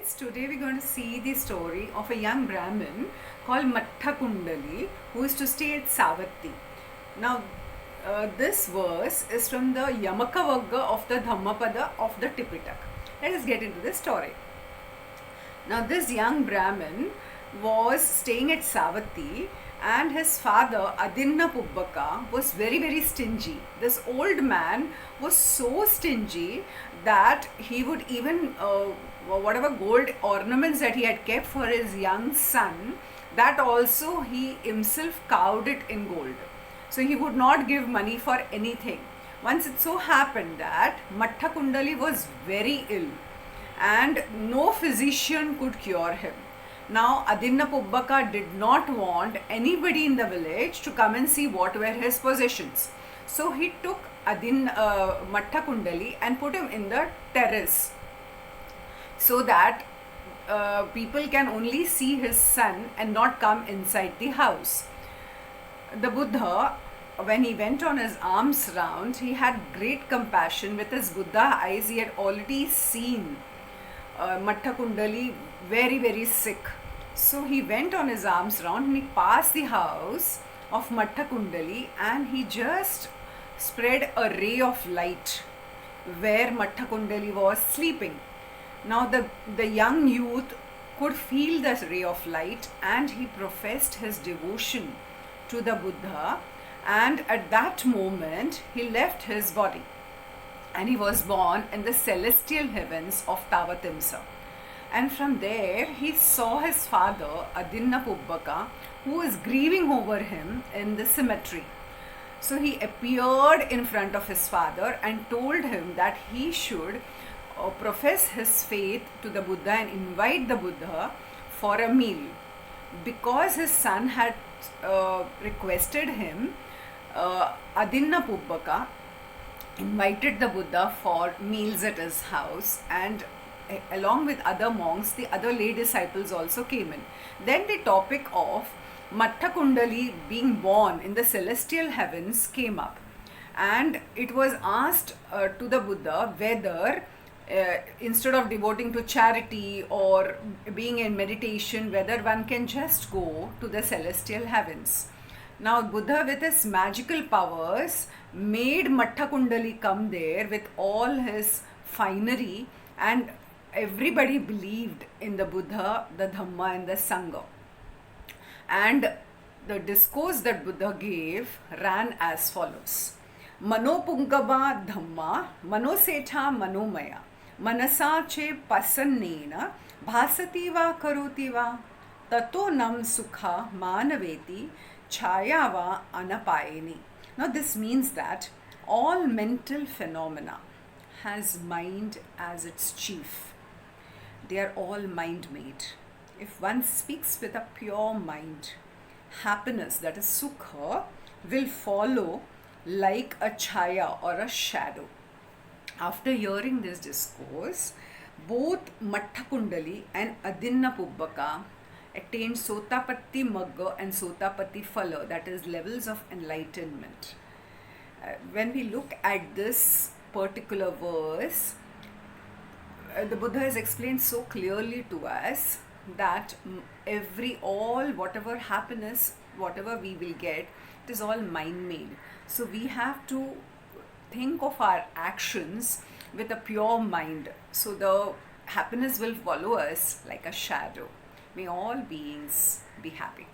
kids, today we're going to see the story of a young Brahmin called Matta Kundali who is to stay at Savatthi. Now, this verse is from the Yamakavagga of the Dhammapada of the Tipitaka. Let us get into the story. Now, this young Brahmin was staying at Savatthi and his father Adinna Pubbaka was very stingy. This old man was so stingy that he would even whatever gold ornaments that he had kept for his young son, that also he himself carved it in gold. So he would not give money for anything. Once it so happened that Matta Kundali was very ill and no physician could cure him. Now, Adinna Pubbaka did not want anybody in the village to come and see what were his possessions. So he took Matta Kundali and put him in the terrace so that people can only see his son and not come inside the house. The Buddha, when he went on his alms round, he had great compassion. With his Buddha eyes, he had already seen Matta Kundali very sick. So he went on his alms round and he passed the house of Matta Kundali and he just spread a ray of light where Matta Kundali was sleeping. Now the young youth could feel this ray of light and he professed his devotion to the Buddha, and at that moment he left his body and he was born in the celestial heavens of Tavatimsa. And from there he saw his father Adinna Pubbaka, who was grieving over him in the cemetery. So he appeared in front of his father and told him that he should profess his faith to the Buddha and invite the Buddha for a meal. Because his son had requested him, Adinna Pubbaka invited the Buddha for meals at his house, and along with other monks, the other lay disciples also came in. Then the topic of Matta Kundali being born in the celestial heavens came up, and it was asked to the Buddha whether instead of devoting to charity or being in meditation, whether one can just go to the celestial heavens. Now Buddha, with his magical powers, made Matta Kundali come there with all his finery, and everybody believed in the Buddha, the Dhamma and the Sangha. And the discourse that Buddha gave ran as follows: Manopungaba Dhamma, Manosetha Manomaya, Manasa che pasannena, bhasati va karoti va, tato nam sukha manaveti, chaya va anapayeni. Now this means that all mental phenomena has mind as its chief. They are all mind made. If one speaks with a pure mind, happiness, that is sukha, will follow like a chaya or a shadow. After hearing this discourse, both Matta Kundali and Adinna Pubbaka attained Sotapatti Magga and Sotapatti Phala, that is levels of enlightenment. When we look at this particular verse, the Buddha has explained so clearly to us that whatever happiness, whatever we will get, it is all mind made. So we have to think of our actions with a pure mind, so the happiness will follow us like a shadow. May all beings be happy.